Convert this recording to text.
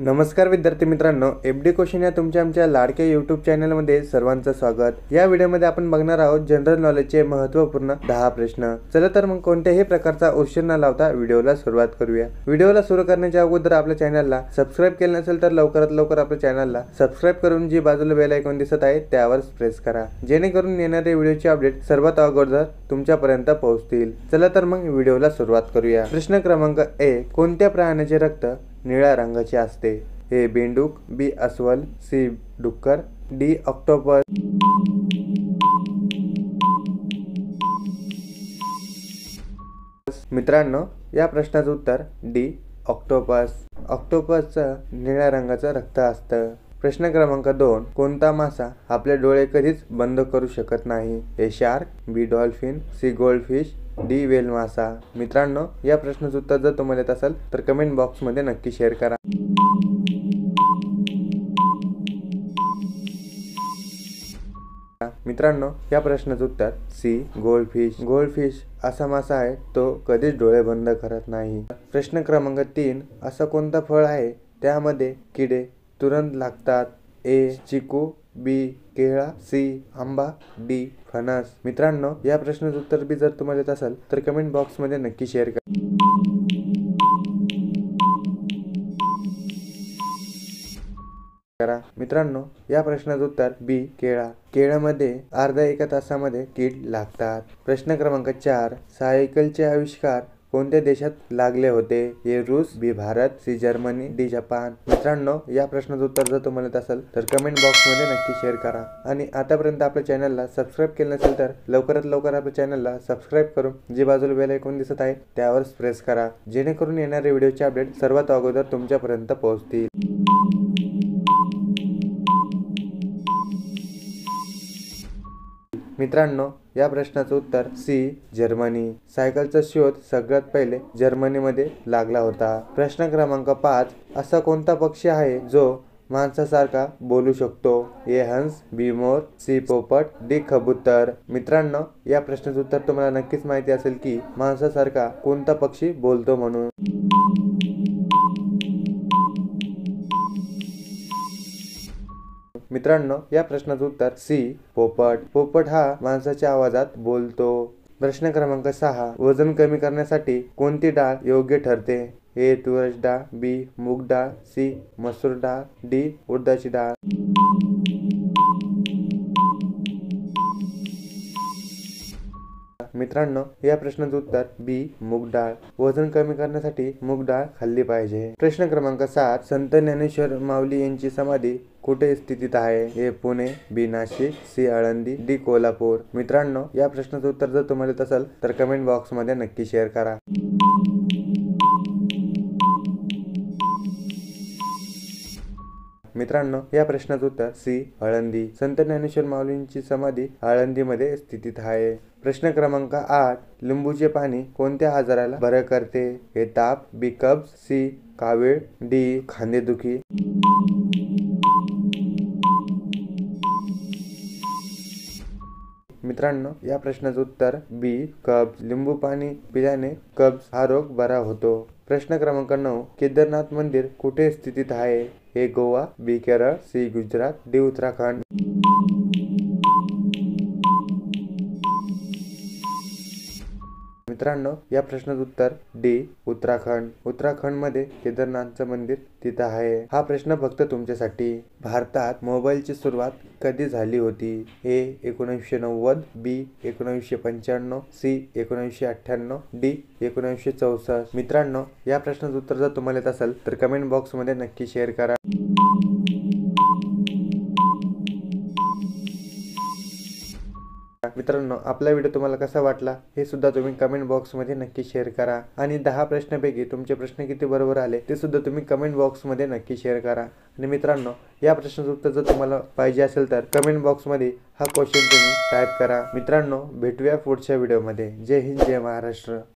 नमस्कार विद्यार्थी मित्रांनो, एफडी क्वेश्चन या तुमच्या आमच्या लाडक्या यूट्यूब चॅनलमध्ये सर्वांचं स्वागत। या व्हिडिओमध्ये आपण बघणार आहोत जनरल नॉलेजचे महत्त्वपूर्ण 10 प्रश्न। चला तर मग कोणत्याही प्रकारचा उशीर न लावता व्हिडिओला सुरुवात करूया। व्हिडिओला सुरू करण्याच्या अगोदर आपल्या चॅनलला सबस्क्राइब केले नसेल तर लवकरात लवकर आपल्या चॅनलला सबस्क्राइब करून जी बाजूला बेल आयकॉन दिसत आहे त्यावर प्रेस करा, जेणेकरून येणारे व्हिडिओचे अपडेट सर्वात अगोदर तुमच्यापर्यंत पोहोचतील। चला तर मग व्हिडिओला सुरुवात करूया। प्रश्न क्रमांक 1, कोणत्या प्राण्याचे रक्त निळ्या रंगाचे असते? ए बेंडूक, बी अस्वल, सी डुक्कर, डी ऑक्टोपस। मित्रांनो, या प्रश्नाचं उत्तर डी ऑक्टोपस। ऑक्टोपसचं निळ्या रंगाचं रक्त असतं। प्रश्न क्रमांक 2, कोणता मासा आपले डोळे कधीच बंद करू शकत नाही? A shark, B dolphin, C goldfish, D whale मासा। मित्रांनो, या प्रश्नाचं उत्तर जर तुम्हाला येत असेल तर कमेंट बॉक्स मध्ये नक्की शेअर करा। मित्रांनो, या प्रश्नाचं उत्तर सी गोल्डफिश। गोल्डफिश असा मासा आहे तो कधीच डोळे बंद करत नाही। प्रश्न क्रमांक 3, असं कोणतं फळ आहे त्यामध्ये किडे तुरंत लागतात? ए चिकू, बी केळा, सी आंबा, डी फणस। मित्रांनो, या प्रश्नाचं उत्तर बी जर तुम्हाला येत असेल तर कमेंट बॉक्स मध्ये नक्की शेअर करा। मित्रांनो, या प्रश्नाचं उत्तर बी केळा। केळ्यामध्ये अर्ध्या 1 तासामध्ये कीड लागतात। प्रश्न क्रमांक 4, सायकलचे आविष्कार कोणत्या देशात लागले होते? ए रूस, B Bharat, C Germany, D Japan. मित्रांनो, या प्रश्नाचं उत्तर जर तुम्हाला येत असेल तर कमेंट बॉक्स मध्ये नक्की शेअर करा। आणि आतापर्यंत आपल्या चॅनलला सबस्क्राइब केले नसेल तर लवकरात लवकर आपल्या चॅनलला सबस्क्राइब करून जी बाजूला बेल आयकॉन दिसत आहे त्यावर प्रेस करा, जेणेकरून येणारे व्हिडिओचे अपडेट सर्वात अगोदर तुमच्यापर्यंत पोहोचतील। मित्रांनो, या प्रश्नाचं उत्तर सी जर्मनी। सायकलचा शोध सगळ्यात पहिले जर्मनीमध्ये लागला होता। प्रश्न क्रमांक 5, असा कोणता पक्षी आहे जो माणसासारखा बोलू शकतो? ए हंस, बी मोर, सी पोपट, डी कबूतर। मित्रांनो, या प्रश्नाचं उत्तर तुम्हाला नक्कीच माहिती असेल की माणसासारखा कोणता पक्षी बोलतो म्हणून। मित्रांनो, या प्रश्नाचं उत्तर सी पोपट। पोपट हा माणसाच्या आवाजात बोलतो। प्रश्न क्रमांक 6, वजन कमी करण्यासाठी कोणती डाळ योग्य ठरते? ए तुरच डाळ, बी मूग डाळ, सी मसूर डाळ, डी उडदाची डाळ। मित्रांनो, या प्रश्नाचं उत्तर बी मूग डाळ। वजन कमी करण्यासाठी मूग डाळ खाल्ली पाहिजे। प्रश्न क्रमांक 7, संत ज्ञानेश्वर माऊली यांची समाधी कुठे स्थितीत आहे? ए पुणे, बी नाशिक, सी आळंदी, डी कोल्हापूर। मित्रांनो, या प्रश्नाचं उत्तर जर तुम्हाला येत असेल तर कमेंट बॉक्स मध्ये नक्की शेअर करा। मित्रांनो, या प्रश्नाचं उत्तर सी आळंदी। संत ज्ञानेश्वर माऊलींची समाधी आळंदीमध्ये स्थितीत आहे। प्रश्न क्रमांक 8, लिंबूचे पाणी कोणत्या आजाराला बरं करते? ए ताप, बी कब्ज, सी कावीळ, डी खांदेदुखी। मित्रांनो, या प्रश्नाचं उत्तर बी कब्ज। लिंबू पाणी पिल्याने कब्ज हा रोग बरा होतो। प्रश्न क्रमांक 9, केदारनाथ मंदिर कुठे स्थितीत आहे? ए गोवा, बी केरळ, सी गुजरात, डी उत्तराखंड। मित्रांनो, या प्रश्नाचं उत्तर डी उत्तराखंड। उत्तराखंड मध्ये केदारनाथचं मंदिर तिथं आहे। हा प्रश्न फक्त तुमच्यासाठी। भारतात मोबाईलची सुरुवात कधी झाली होती? ए 1990, बी 1995, सी 1998, डी 1964। मित्रांनो, या प्रश्नाचं उत्तर जर तुम्हाला येत असेल तर कमेंट बॉक्स मध्ये नक्की शेअर करा। मित्रांनो, आपला व्हिडिओ तुम्हाला कसा वाटला हे सुद्धा तुम्ही कमेंट बॉक्स मध्ये नक्की शेअर करा। आणि 10 प्रश्नांपैकी तुमचे प्रश्न किती बरोबर आले ते सुद्धा तुम्ही कमेंट बॉक्स मध्ये नक्की शेअर करा। आणि मित्रांनो, या प्रश्नाचं उत्तर जर तुम्हाला पाहिजे असेल तर कमेंट बॉक्स मध्ये हा क्वेश्चन तुम्ही टाइप करा। मित्रांनो, भेटूया पुढच्या व्हिडिओ मध्ये। जय हिंद, जय महाराष्ट्र।